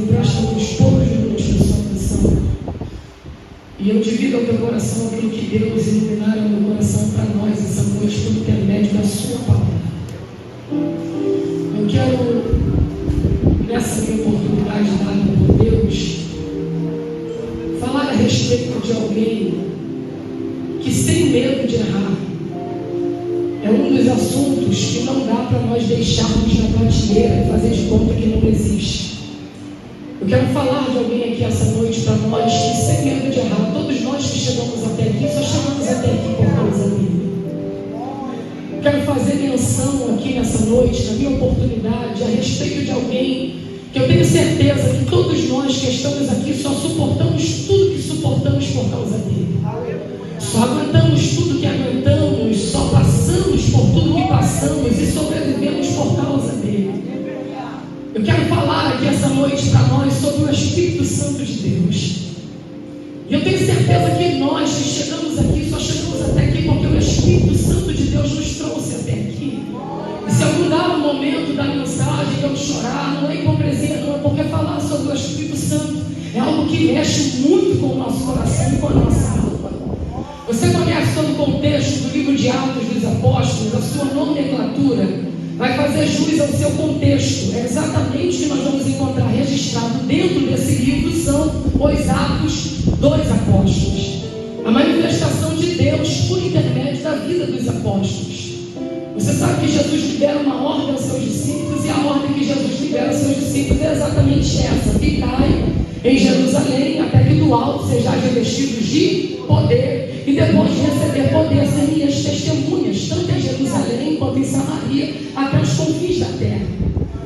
presta uns poucos minutos da sua atenção. E eu divido ao teu coração aquilo que Deus iluminar ao meu coração para nós essa noite por intermédio da sua palavra. Eu quero, nessa minha oportunidade dada por Deus, falar a respeito de alguém que sem medo de errar. É um dos assuntos que não dá para nós deixarmos na prateleira e fazer de conta que não existe. Eu quero falar de alguém aqui essa noite para nós que sem medo de errar, todos nós que chegamos até aqui, só chegamos até aqui por causa dele. Eu quero fazer menção aqui nessa noite, na minha oportunidade, a respeito de alguém que eu tenho certeza que todos nós que estamos aqui só suportamos tudo que suportamos por causa dele. Só aguentamos tudo que aguentamos, só passamos por tudo que passamos e sobrevivemos por causa dele. Eu quero falar aqui essa noite para nós sobre o Espírito Santo de Deus. E eu tenho certeza que nós que chegamos aqui, só chegamos até aqui porque o Espírito Santo de Deus nos trouxe até aqui. E se algum dado momento da mensagem eu chorar, não é hipocrisia, não é porque falar sobre o Espírito Santo é algo que mexe muito com o nosso coração e com a nossa alma. Você conhece todo o contexto do livro de Atos dos Apóstolos, a sua nomenclatura vai fazer jus ao seu contexto. É exatamente o que nós vamos encontrar registrado dentro desse livro, são os Atos dos Apóstolos. A manifestação de Deus por intermédio da vida dos apóstolos. Você sabe que Jesus libera uma ordem aos seus discípulos, e a ordem que Jesus libera aos seus discípulos é exatamente essa: ficai em Jerusalém até que do alto sejais revestidos de poder, e depois de receber poder, ser minhas testemunhas, tanto em Jerusalém quanto em Samaria, até os confins da terra.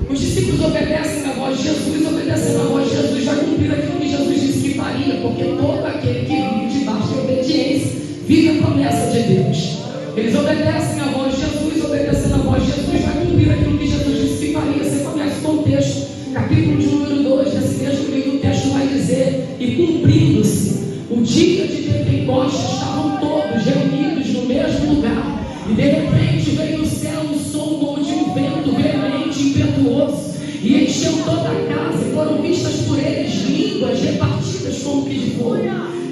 Os discípulos obedecem a voz de Jesus, obedecendo a voz de Jesus, já cumpriram aquilo que Jesus disse que faria, porque todo aquele que vive debaixo de obediência vive a promessa de Deus. Eles obedecem a voz de Jesus, obedecendo a voz de Jesus, já cumpriram aquilo que Jesus disse que faria. Você conhece o contexto, capítulo de número 2 desse mesmo livro, o texto vai dizer: e cumprindo-se o dia de Pentecostes, estavam todos reunidos no mesmo lugar, e de repente veio do céu um som como de um vento veemente, impetuoso, e encheu toda a casa, e foram vistas por eles línguas repartidas como que de fogo.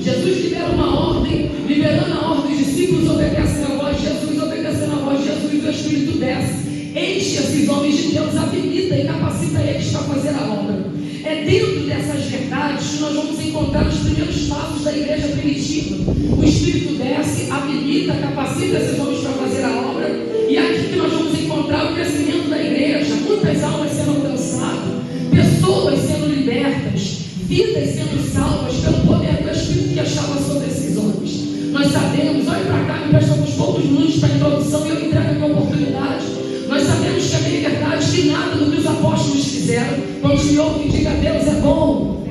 Jesus libera uma ordem, liberando a ordem, os discípulos obedecem a voz de Jesus, obedecendo a voz de Jesus, e o Espírito desce, enche esses homens de Deus, habilita e capacita eles para fazer a obra. É dentro dessas verdades que nós vamos encontrar os primeiros passos da igreja primitiva. O Espírito desce, habilita, capacita esses homens para fazer a obra, e é aqui que nós vamos encontrar o crescimento da igreja, muitas almas sendo alcançadas, pessoas sendo libertas, vidas sendo salvas pelo poder do Espírito que estava sobre esses homens. Nós sabemos, olhe para cá, me presta uns poucos minutos para a introdução e eu entrego a minha oportunidade. Nós sabemos que a minha verdade tem nada do que os apóstolos fizeram. Quando me ouve e diga: Deus é bom.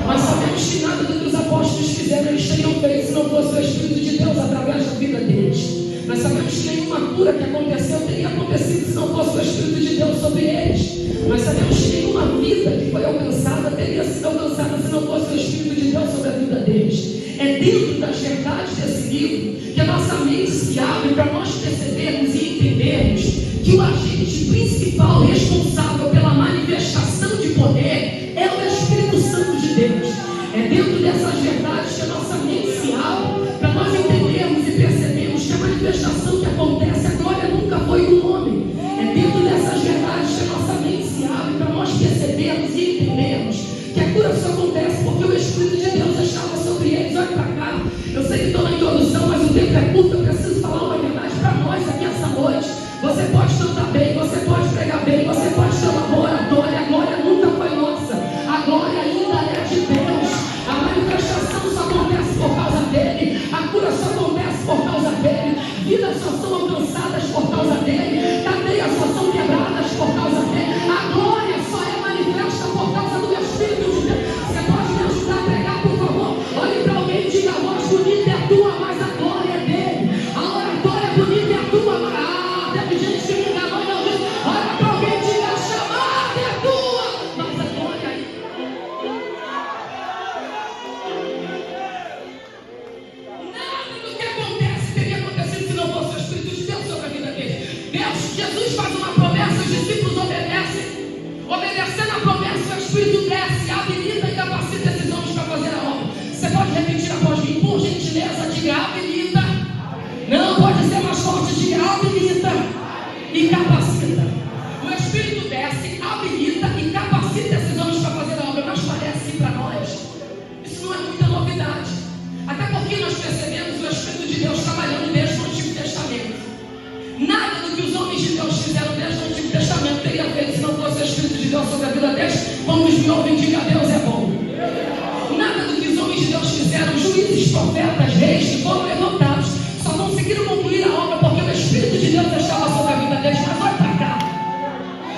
Nós sabemos que nada do que os apóstolos fizeram eles teriam feito se não fosse o Espírito de Deus através da vida deles. Nós sabemos que nenhuma cura que aconteceu teria acontecido se não fosse o Espírito de Deus sobre eles. Nós sabemos que nenhuma vida que foi alcançada teria sido alcançada se não fosse o Espírito de Deus sobre a vida deles. É dentro das verdades desse livro que a nossa mente se abre para nós percebermos e entendermos que o agente principal responsável pela manifestação de poder é o Espírito Santo de Deus. É dentro dessas verdades que a nossa mente se abre para nós entendermos e percebermos que a manifestação que acontece, a glória nunca foi do homem. É dentro dessas verdades que a nossa mente se abre para nós percebermos e entendermos que a cura só acontece porque o Espírito de Deus estava sobre eles. Olha para cá, eu sei que estou na introdução, mas o tempo é curto, eu preciso falar uma verdade para nós aqui essa noite. Você pode cantar bem, você pode pregar bem, você pode fizeram desde o Antigo Testamento teria feito se não fosse o Espírito de Deus sobre a vida deles. Como nos me ouvem, diga: Deus é bom. Nada do que os homens de Deus fizeram, juízes, profetas, reis que foram levantados, só conseguiram concluir a obra porque o Espírito de Deus estava sobre a vida deles. Mas olha para cá,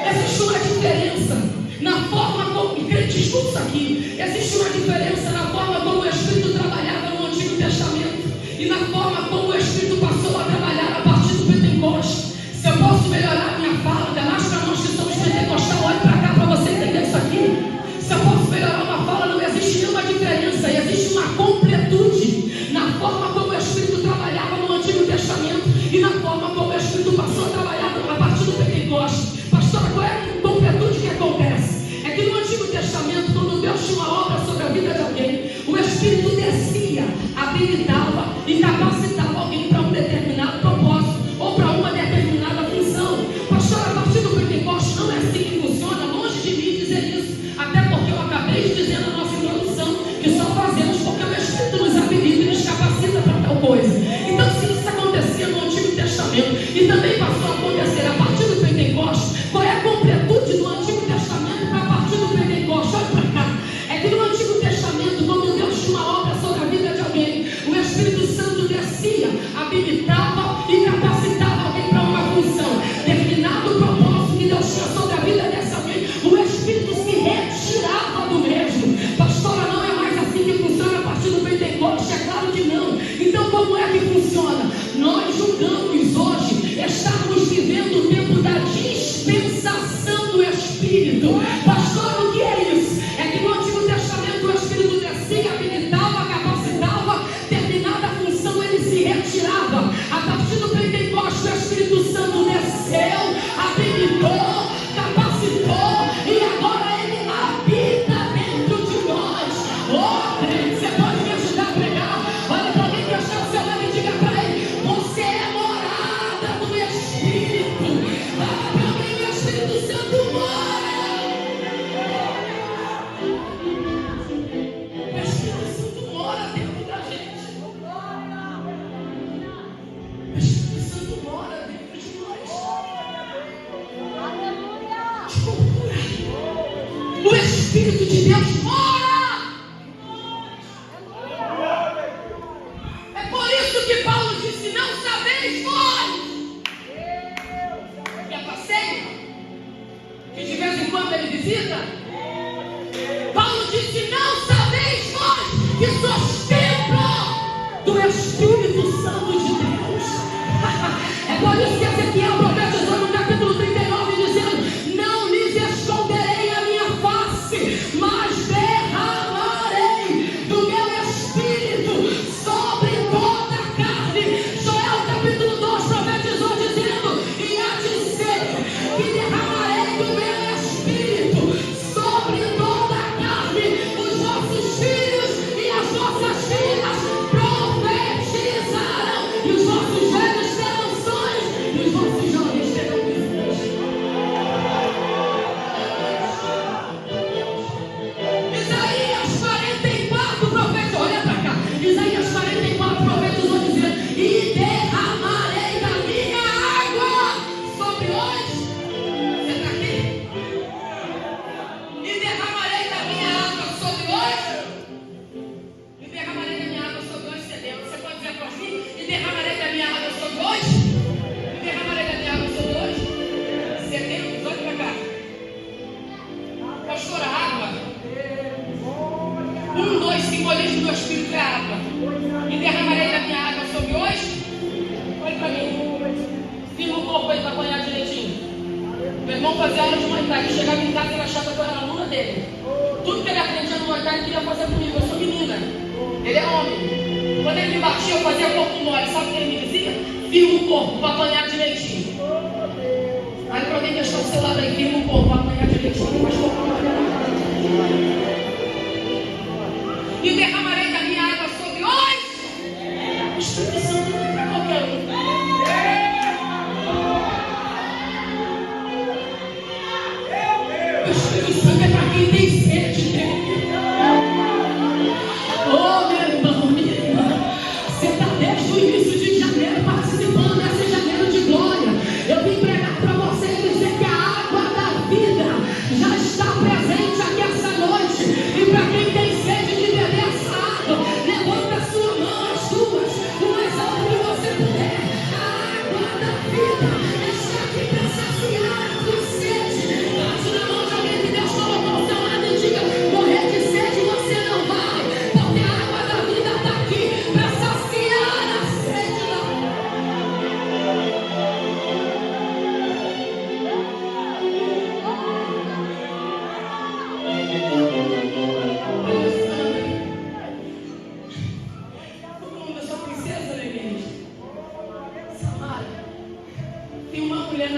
existe uma diferença na forma como, e crente, escuta isso aqui, existe uma diferença na forma como o Espírito trabalhava no Antigo Testamento e na forma como o Espírito passou a trabalhar a partir do Pentecostes. Se eu posso melhorar a minha fala, ainda mais para nós que somos pentecostal, olhe para cá para você entender isso aqui. Se eu posso melhorar uma fala, não existe nenhuma diferença, existe uma completude na forma como o Espírito trabalhava no Antigo Testamento e na forma como o Espírito passou a trabalhar a partir do Pentecostes. Pastora, qual é a completude que acontece? É que no Antigo Testamento, quando Deus tinha uma obra sobre a vida de alguém, o Espírito descia, habilitava e capacitava alguém para um determinado propósito ou para uma determinada função. Pastora, a partir do Pentecostes não é assim que funciona. Longe de mim dizer isso, até porque eu acabei de dizer na nossa introdução que só fazemos porque o Espírito nos habilita e nos capacita para tal coisa. Então, se isso acontecia no Antigo Testamento e também passou a acontecer a partir do Pentecostes, qual é a completude do Antigo Testamento para a partir do Pentecostes? Olha para cá. É que no Antigo Testamento, quando Deus tinha uma obra sobre a vida de alguém, o Espírito Santo descia, habilitava e capacitava alguém para uma função. Terminado o propósito que Deus tinha sobre a vida dessa alguém, o Espírito se retirava do mesmo. Pastora, não é mais assim que funciona a partir do Pentecostes? É claro que não. Então, como é que funciona? Nós julgamos hoje estarmos vivendo o tempo da dispensação do Espírito. Pastor, o que é isso? É que no Antigo Testamento o Espírito descia, habilitava, capacitava, terminada a função ele se retirava. A partir do Pentecostes o Espírito Santo desceu, habilitou, capacitou e agora ele habita dentro de nós. Oh, você pode me ajudar a pregar? Olha para alguém que está ao seu lado e diga para ele: você é morada do Espírito. Fala para alguém que o Espírito Santo mora. O Espírito Santo mora dentro da gente. O Espírito Santo mora dentro de nós. O Espírito de Deus mora. É por isso que Paulo disse: não sabeis vós. Que é passeio? Que de vez em quando ele visita? Paulo disse: não sabeis vós que sois templo do Espírito Santo de Deus. É por isso que Ezequiel profetizou no capítulo 39 dizendo: não lhes esconderei a minha face, mas derramarei do meu Espírito sobre toda a carne. Joel capítulo 2 profetizou dizendo: e há de ser que derramarei do meu Espírito sobre toda a carne. Os vossos filhos e as vossas filhas profetizarão, e os vossos velhos terão sonhos, e os vossos jovens terão visões. Isaías 44 profetizou, olha para cá. Isaías 44 profetizou dizendo: e derramarei da minha água sobre os. Você está aqui? E derramarei da minha água sobre os. E derramarei da minha água sobre os sedentos. Você pode dizer para mim: e derramarei da minha água sobre os. E derramarei da minha água sobre os sedentos. Olha para cá. Pastor, a água. 1, 2, simbolismo do Espírito é a água. E derramarei da minha água sobre os. Olha para mim. Firma o corpo aí para apanhar direitinho. Meu irmão fazia aula de Muay Thai. Ele chegava em casa e ele achava que eu era aluna dele. Tudo que ele aprendia no Muay Thai ele queria fazer comigo. Eu sou menina. Ele é homem. Quando ele me batia, eu fazia corpo mole. Sabe o que ele me dizia? Firma o corpo para apanhar direitinho. Aí para alguém que está ao seu lado aí, firma o corpo para apanhar direitinho. Pastor, e derramarei da minha água sobre os. O Espírito Santo não é para qualquer um. O Espírito Santo é para quem tem sede dele. Oh, meu irmão, minha irmã, você está desde o início de janeiro participando desse janeiro de glória. Eu vim pregar para você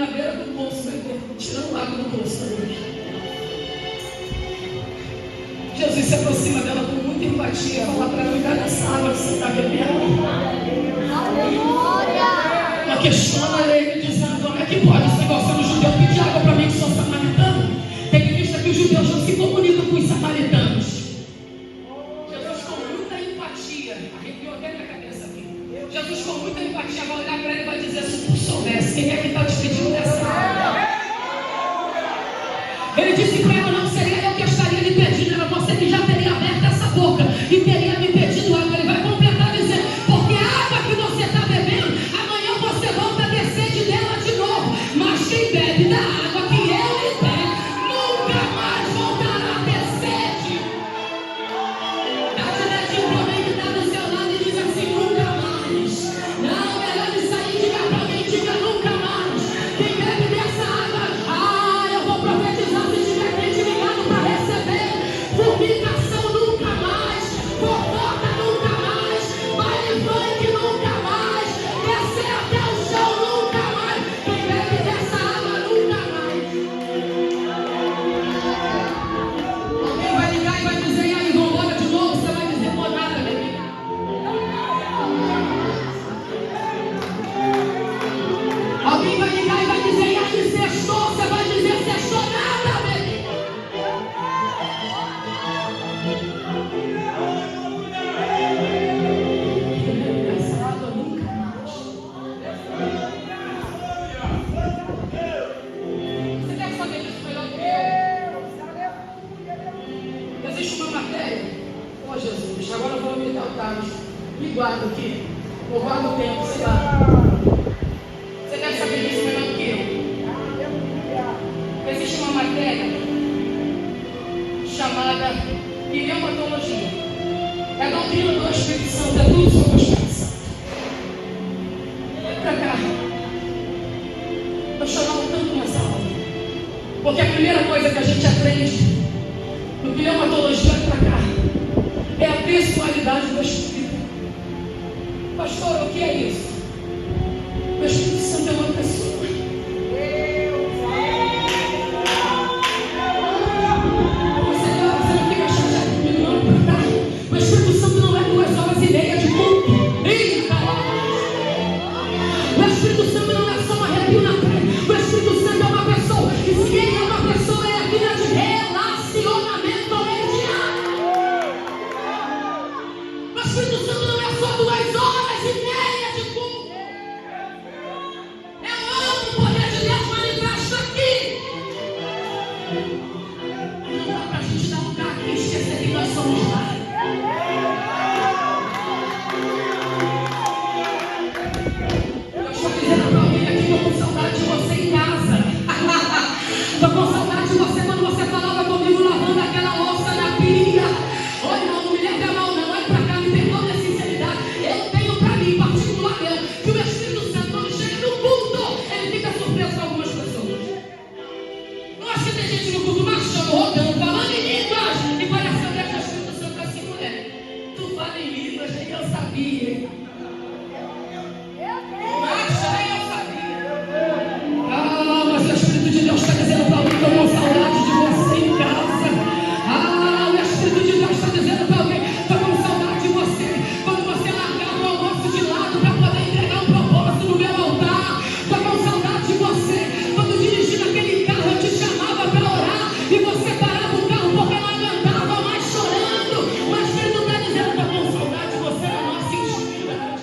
na beira do poço, tirando água do poço também. Jesus se aproxima dela com muita empatia, fala para ela cuidar dessa água que você está bebendo. Ela questiona ele, dizendo: como é que pode esse negócio sendo judeu pedir água para mim que sou samaritano? Tem em vista que os judeus não se comunicam com os samaritanos. Jesus com muita empatia, arrepiou até minha cabeça aqui. Jesus com muita empatia vai olhar para ele e vai dizer: se tu soubesse, quem é que está te pedindo dessa água? Ele disse para ela: não seria eu que estaria lhe pedindo, era você que já teria aberto essa boca e teria me pedido água. Ele vai completar dizendo: porque a água que você está bebendo, amanhã você volta a ter sede dela de novo. Mas quem bebe da água que eu lhe der, nunca mais voltará a ter sede. Dá de dedinho para alguém que está do seu lado e diz assim: nunca mais. Não, melhor de sair, diga para mim, diga nunca mais. Quem bebe dessa água, eu vou profetizar se tiver crente ligado para receber. Fornicação nunca mais, fofoca nunca mais, baile funk nunca mais, descer até o chão nunca mais. Quem bebe dessa água nunca mais. Alguém vai ligar e vai dizer: e aí, vamos embora de novo? Você vai dizer: pô, nada, bebê. Alguém vai ligar e vai dizer: e aí, sextou? Você vai dizer: sextou nada, bebê. Essa água nunca mais. Você deve saber disso melhor do que eu. Existe uma matéria. Ô Jesus, agora eu vou me dar o tarde. Me guarda aqui. Ou guarda o tempo, sei lá. Você deve saber disso melhor do que eu. Existe uma matéria chamada pneumatologia. É a doutrina do Espírito Santo, é tudo sobre o Espírito Santo. Vem pra cá. Estou chorando tanto nessa aula. Porque a primeira coisa que a gente aprende no pneumatologia, vem pra cá, é a pessoalidade do Espírito. Pastor, o que é isso? O Espírito Santo é uma pessoa. Você não fica chateado comigo, não, pra cá. O Espírito Santo não é 2h30 de culto. Eita! O Espírito Santo não é só um arrepio na pele. O Espírito Santo é uma pessoa. E se ele é uma pessoa, é a vida de relacionamento mediano. O Espírito Santo não é só 2h30 de culto. Eu amo o poder de Deus manifesto aqui. Não dá pra gente dar lugar aqui e esquecer que nós somos lá. Eu estou dizendo para alguém aqui: estou com saudade de você em casa. Estou com saudade de você quando você falava comigo lavando aquela louça na pia. Oi, irmão, não me leve a mal, não. Olha pra cá, me perdoa minha sinceridade. Eu tenho pra mim, particular meu, que o Espírito Santo, quando chega no culto, ele fica surpreso com algumas pessoas. Eu acho que tem gente no culto marchando, rodando, falando em línguas. E parece que o Espírito Santo assim: mulher, tu fala em línguas, nem eu sabia. Marcha, nem eu sabia. Ah, mas o Espírito de Deus está dizendo para alguém: estou com saudade de você em casa. Ah, o Espírito de Deus está dizendo para alguém: estou com saudade de você. Quando você largava o almoço de lado para poder entregar um propósito no meu altar. Estou com saudade de você. Quando dirigindo aquele carro, eu te chamava para orar e você parava o carro porque não aguentava mais chorando. O Espírito está dizendo: estou com saudade de você na nossa intimidade.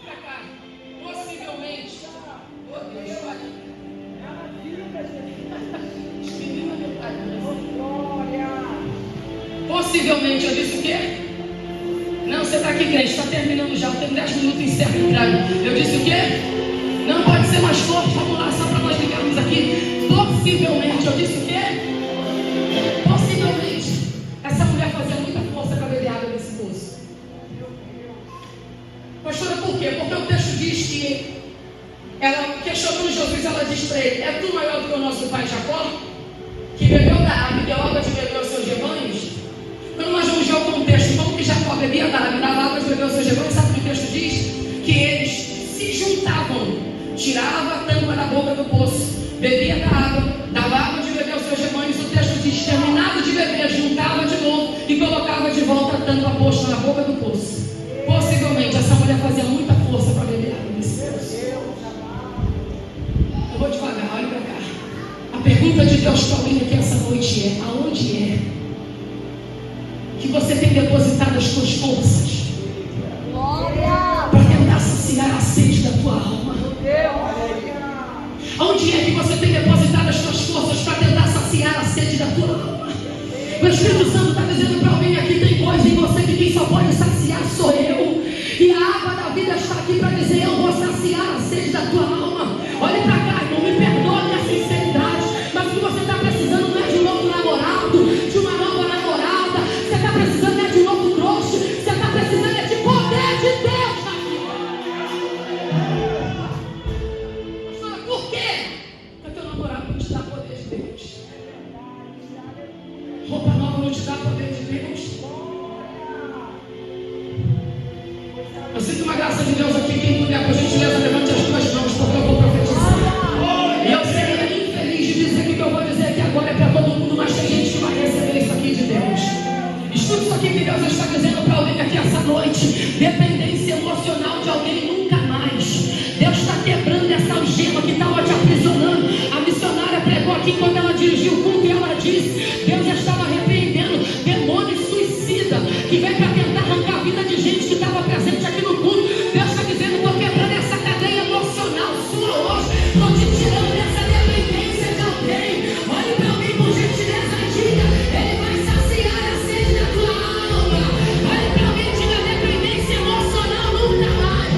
Pra cá, possivelmente. Oh Deus, olha. Menina, meu pai. Possivelmente, eu disse o quê? Não, você está aqui, crente, está terminando já, eu tenho 10 minutos e encerro o trago. Eu disse o quê? Não pode ser mais forte, vamos lá, só para nós ligarmos aqui. Possivelmente, eu disse o quê? Possivelmente, essa mulher fazia muita força para beber água nesse poço. Pastora, por quê? Porque o texto diz que ela questionou Jesus, ela diz para ele: é tu maior do que o nosso pai Jacó, que bebeu da água e deu água de beber aos seus rebanhos? Quando nós vamos ver o contexto, como que Jacó bebia da água e dava água de beber aos seus rebanhos, sabe o que o texto diz? e colocava de volta a tampa posta na boca do poço. Possivelmente essa mulher fazia muita força para beber água desse poço. Eu vou devagar, olha para cá. A pergunta de Deus para alguém aqui essa noite é: aonde é que você tem depositado as suas forças para tentar saciar a sede da tua alma? Onde é que você tem depositado as suas forças para tentar saciar a sede da tua alma? O Espírito Santo está dizendo para alguém aqui: tem coisa em você que quem só pode saciar sou eu. E a água da vida está aqui para dizer: eu vou saciar a sede da tua alma. Olhe para cá, irmão, me perdoe a minha sinceridade, mas o que você está precisando não é de um novo namorado, de uma nova namorada. Você está precisando é de um novo crush. Você está precisando é de poder de Deus na vida. Pastora, por quê? Porque teu namorado não te dá poder de Deus. Roupa nova não te dá poder de Deus. Eu sinto uma graça de Deus aqui. Quem puder, por gentileza, levante as duas mãos, porque eu vou profetizar. E eu seria infeliz de dizer que o que eu vou dizer aqui agora é para todo mundo, mas tem gente que vai receber isso aqui de Deus. Escute isso aqui que Deus está dizendo para alguém aqui essa noite: dependência emocional de alguém nunca mais. Deus está quebrando essa algema que estava te aprisionando. A missionária pregou aqui quando ela dirigiu o culto e ela disse: Deus estava repreendendo demônio suicida que vem para tentar arrancar a vida de gente que estava presente aqui no culto. Deus está dizendo: estou quebrando essa cadeia emocional sua hoje, estou te tirando dessa dependência de alguém. Olhe para alguém por gentileza e diga: ele vai saciar a sede da tua alma. Olhe para alguém e diga: dependência emocional nunca mais.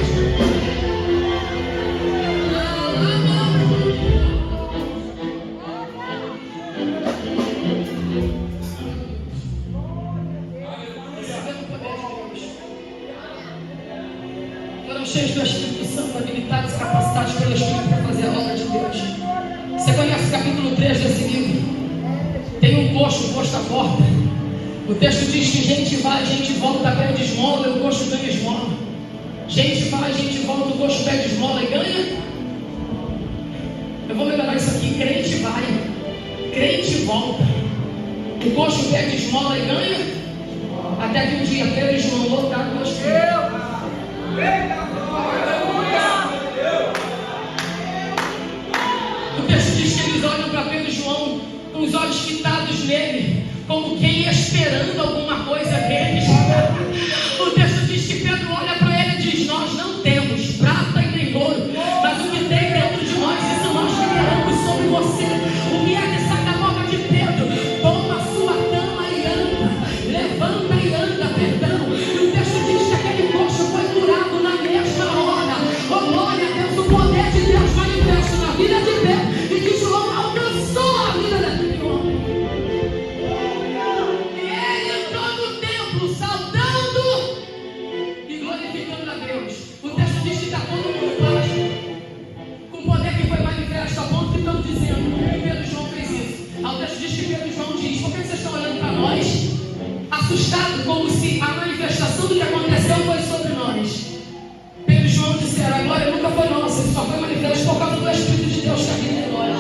Foram cheios do Espírito Santo, habilitados, capacitados pelo Espírito para fazer a obra de Deus. Você conhece o capítulo 3 desse livro? Tem um coxo posto à porta. O texto diz que gente vai, gente volta, pede esmola e o coxo ganha esmola. Gente vai, gente volta, o coxo pede esmola e ganha. Eu vou melhorar isso aqui: crente vai, crente volta, o coxo pede esmola e ganha. Até que um dia Pedro e João voltaram com o Espírito. O texto diz que eles olham para Pedro e João com os olhos fitados nele, como quem ia esperando alguma coisa deles. O texto diz que Pedro olha para ele e diz: nós não temos prata e nem ouro, mas o que tem dentro de nós, isso nós liberamos sobre você. O que é que sai da boca de Pedro? Toma a sua cama e anda, levanta e anda, perdão. E o texto diz que aquele coxo foi curado na mesma hora. Oh, glória a Deus, o poder de Deus manifesta na vida de Pedro e que João alcançou a vida daquele homem. E ele entrou no templo saltando e glorificando a Deus. O texto diz que está todo mundo embaixo, com o poder que foi manifesto, a ponto que estão dizendo: por que Pedro e João fez isso? Aí o texto diz que Pedro e João diz: por que vocês estão olhando para nós, assustados, como se a manifestação do que aconteceu foi sobre nós? Pedro e João disseram: a glória nunca foi nossa, isso só foi manifesto por causa do Espírito de Deus que habita em nós.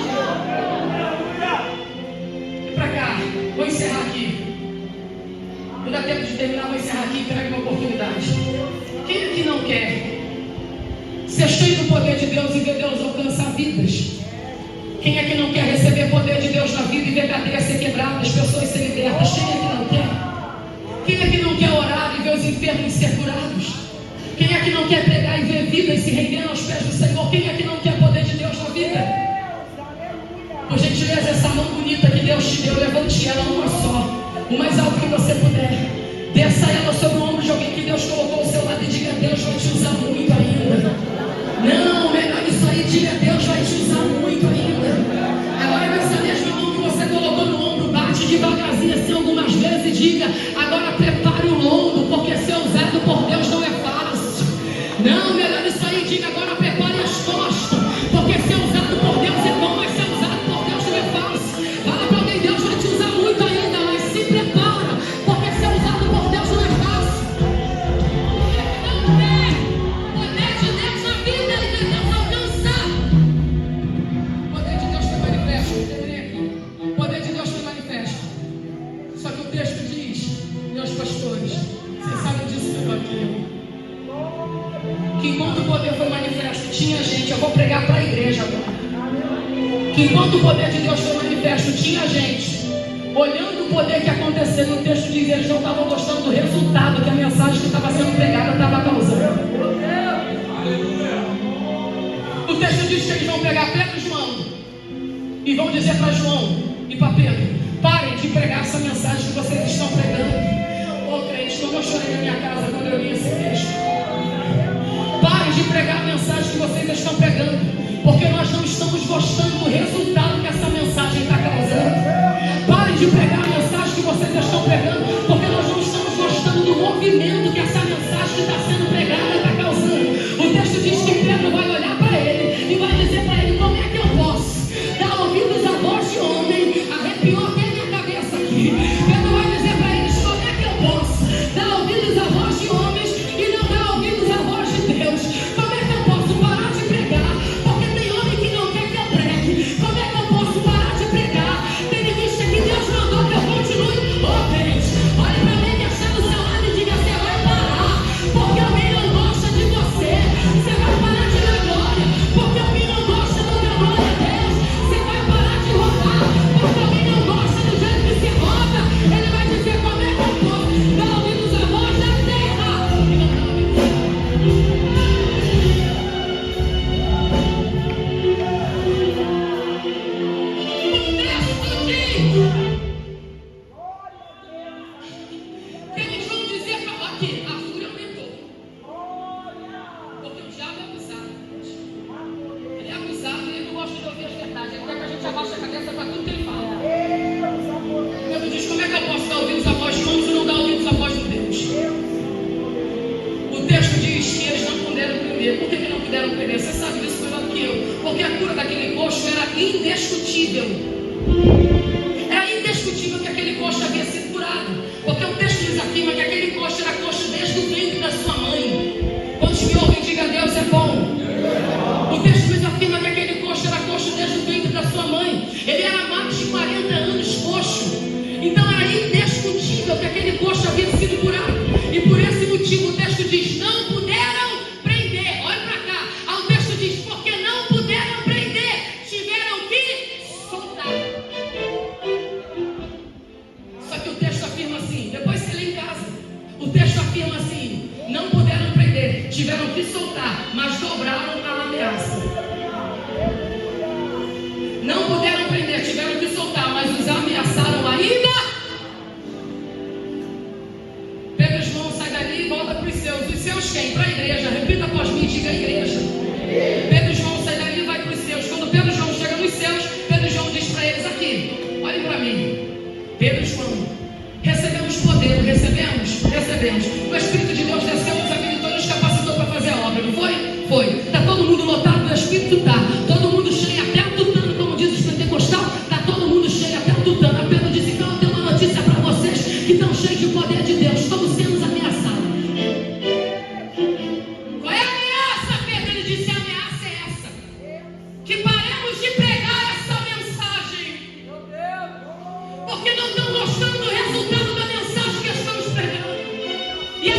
E para cá, vou encerrar aqui. Não dá tempo de terminar, vou encerrar aqui e pega uma oportunidade. Quem aqui não quer ser cheio do poder de Deus e ver Deus alcançar vidas? Quem aqui não quer receber poder de Deus na vida e ver cadeias ser quebradas, pessoas ser libertas? Quem aqui não quer? Quem aqui não quer orar e ver os enfermos ser curados? Quem aqui não quer pregar e ver vidas se rendendo aos pés do Senhor? Quem aqui não quer poder de Deus na vida? Por gentileza, essa mão bonita que Deus te deu, levante ela uma só, o mais alto que você puder. Desça ela sobre o ombro de alguém que Deus colocou ao seu lado e diga: Deus vai te usar muito ainda. Não, melhor isso aí, diga: Deus vai te usar muito ainda. Agora nessa mesma mão que você colocou no ombro, bate devagarzinho assim algumas vezes e diga: agora prepare o lombo, porque ser usado por Deus não é fácil. Não, melhor isso aí, diga: agora prepare as costas, porque ser usado por Deus é bom, mas ser usado por Deus não é fácil. Fala para alguém: Deus vai te usar muito ainda, mas se prepara, porque ser usado por Deus não é fácil. Não é poder de Deus na vida e de Deus alcançar. O poder de Deus foi manifesto. O poder de Deus foi manifesto. Só que o texto diz Mas, pastores, vocês sabem disso melhor que eu. Que enquanto o poder foi manifesto, tinha gente, eu vou pregar para a igreja agora. Que enquanto o poder de Deus foi manifesto, tinha gente olhando o poder que aconteceu. No texto diz, eles não estavam gostando do resultado que a mensagem que estava sendo pregada estava causando. O texto diz que eles vão pegar Pedro e João e vão dizer para João e para Pedro: parem de pregar essa mensagem que vocês estão pregando. Ô crente, como eu chorei na minha casa quando eu li esse texto. Parem de pregar a mensagem que vocês estão pregando, porque nós não estamos gostando do resultado que essa mensagem está causando. Parem de pregar a mensagem que vocês estão pregando, porque nós não estamos gostando do movimento que essa mensagem que está sendo pregada está causando. O texto diz que Pedro vai olhar para ele e vai dizer para ele: como é que eu posso dar ouvidos à voz de homem? Arrepiou até minha cabeça aqui. Pedro vai dizer para eles: como é que eu posso dar ouvidos à voz de homens e não dar ouvidos à voz de Deus? Como é que eu posso parar de pregar? Porque tem homem que não quer que eu pregue. Como é que eu posso parar de pregar? Tendo em vista que Deus mandou que eu continue. Ô crente, olha para mim, deixa do seu lado e diga: você vai parar, porque alguém não gosta de você. Você vai parar de dar glória, porque alguém não gosta do teu glória a Deus. Você vai parar de rodar, porque alguém não gosta do jeito que você roda. Ele vai dizer: como é que eu posso dar ouvidos à voz da terra? Eles vão dizer para aqui, a fúria aumentou. Porque o diabo é abusado. Ele é abusado e ele não gosta de ouvir as verdades. Ele quer que a gente abaixe a cabeça para tudo que ele fala. Pedro diz: como é que eu posso dar ouvidos à voz de homens e não dar ouvidos à voz de Deus? O texto diz que eles não puderam prender. Por que não puderam prender? Você sabe disso melhor do que eu. Porque a cura daquele coxo era indiscutível. Era indiscutível que aquele coxo havia sido curado. Porque o texto diz afirma que aquele coxo era coxo desde o ventre da sua mãe. Quantos me ouvem, diga: Deus é bom. O texto diz afirma que aquele coxo era coxo desde o ventre da sua mãe. Ele era mais de 40 anos coxo. Então era indiscutível que aquele coxo havia sido curado. E por esse motivo o texto diz: não puderam prender. Olha para cá. Aí o texto diz: porque não puderam prender, tiveram que soltar. Só que o texto afirma assim, depois você lê em casa. O texto afirma assim: não puderam prender, tiveram que soltar, mas dobraram a ameaça. Não puderam prender, tiveram que soltar, mas os ameaçaram ainda. Pedro e João sai dali e volta para os seus. Os seus quem? Para a igreja. Repita após mim, diga: igreja. Pedro e João sai dali e vai para os seus. Quando Pedro e João chegam nos seus, Pedro e João diz para eles aqui: olhem para mim. Pedro e João: recebemos poder, recebemos. O Espírito de Deus desceu, nos habilitou e nos capacitou para fazer a obra, não foi? Foi. Está todo mundo lotado do Espírito? Tá. Todo mundo cheio até tutano, como diz os pentecostal. Está todo mundo cheio até tutano. A Pedro disse: então eu tenho uma notícia para vocês que estão cheios de poder de Deus. Estamos sendo ameaçados. Qual é a ameaça, Pedro? Ele disse: a ameaça é essa: que paremos de pregar essa mensagem. Porque não estão gostando do resultado da mensagem que estamos pregando. E a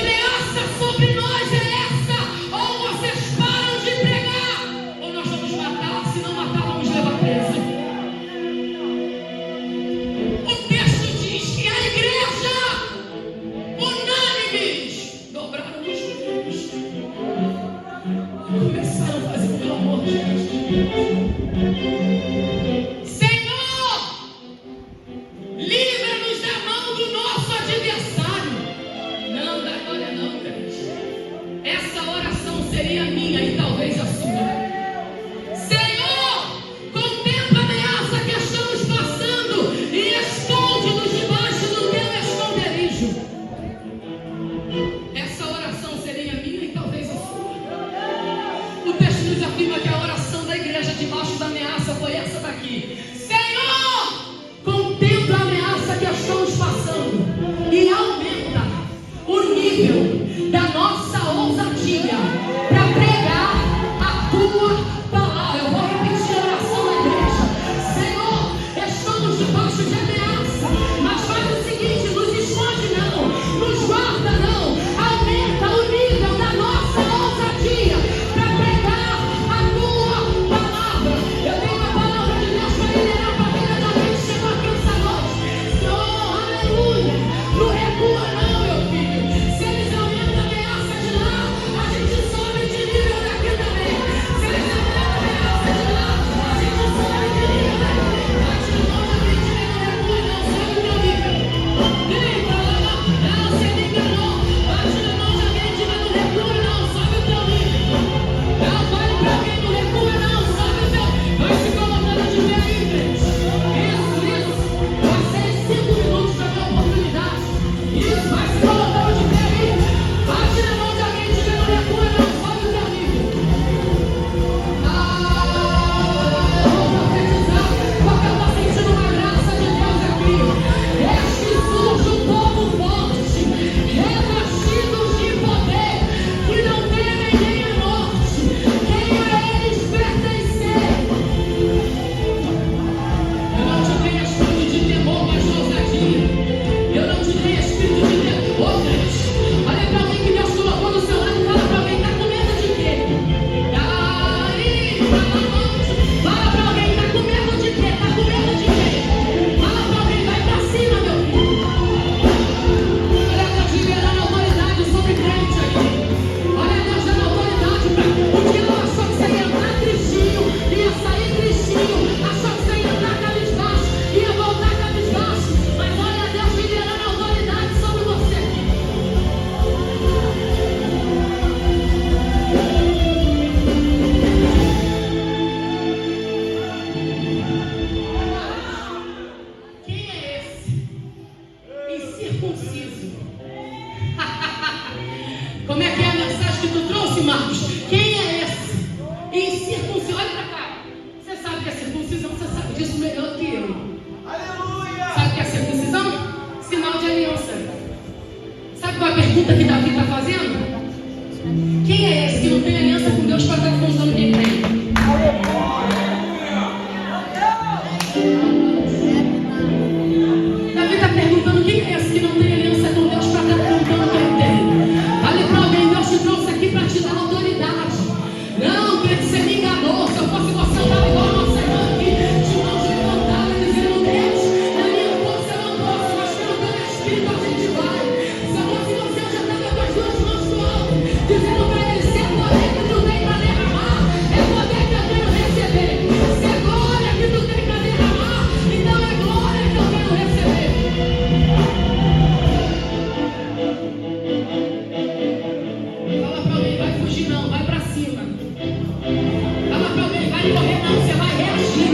incircunciso. Como é que é a mensagem que tu trouxe, Marcos? Quem é esse? Incircunciso. Olha pra cá. Você sabe que é circuncisão? Você sabe disso melhor que eu. Aleluia! Sabe o que é circuncisão? Sinal de aliança. Sabe qual é a pergunta que Davi está fazendo? Quem é esse que não tem aliança com Deus para estar usando quem tem? Davi está perguntando quem é esse que não tem aliança com Deus para estar contando quem tem. Fale para alguém, Deus te trouxe aqui para te dar autoridade. Não, quer ser vingador. Se eu fosse você, eu estava igual a nossa irmã aqui, de mãos levantadas, dizendo: Deus, na minha força eu não posso, mas pelo teu Espírito a gente vai. Se eu fosse você, eu já estava com as duas mãos no alto, dizendo para ele: se é poder que tu tem para derramar, é poder que eu quero receber. Se é glória que tu tem para derramar, então é glória que eu quero receber. Fala para alguém, vai fugir não, vai para cima. Fala para alguém, vai correr não, você vai reagir.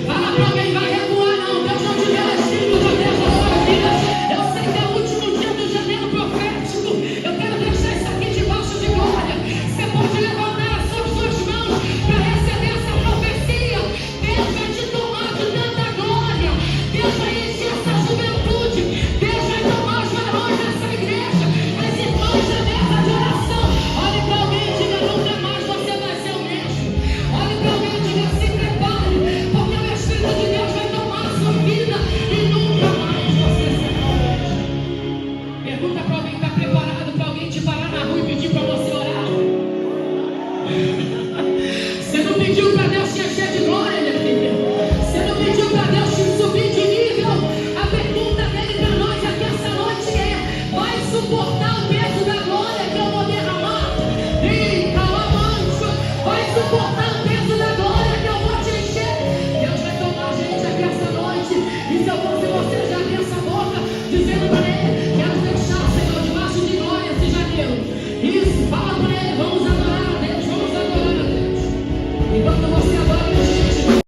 Fala para alguém, vai recuar não, Deus não te deu Espírito de Deus na sua vida. Eu sei que é o último dia do janeiro profético. Eu quero deixar isso aqui debaixo de glória. Você pode levantar as suas mãos para receber essa profecia. Deus vai te tomar de tanta glória. Deus vai encher essa juventude. Deus vai tomar os varões dessa igreja, as irmãs da mesa de oração. Olhe para alguém e diga: nunca mais você vai ser o mesmo. Olhe para alguém e diga: se prepare, porque o Espírito de Deus vai tomar a sua vida e nunca mais você será o mesmo. Pergunta para alguém que está preparado para alguém te parar na rua e pedir para você orar. Você não pediu para Deus te encher de glória, minha filha. Você não pediu para Deus te subir de nível. A pergunta dele para nós aqui essa noite é: vai suportar o peso da glória que eu vou derramar? Ei, calamancho, vai suportar o peso da glória que eu vou te encher? Deus vai tomar a gente aqui essa noite. E se eu fosse você, já abrir essa boca, dizendo para ele: quero deixar, Senhor, debaixo de glória esse janeiro. Isso, fala para ele: vamos adorar a Deus, vamos adorar a Deus. Enquanto você adora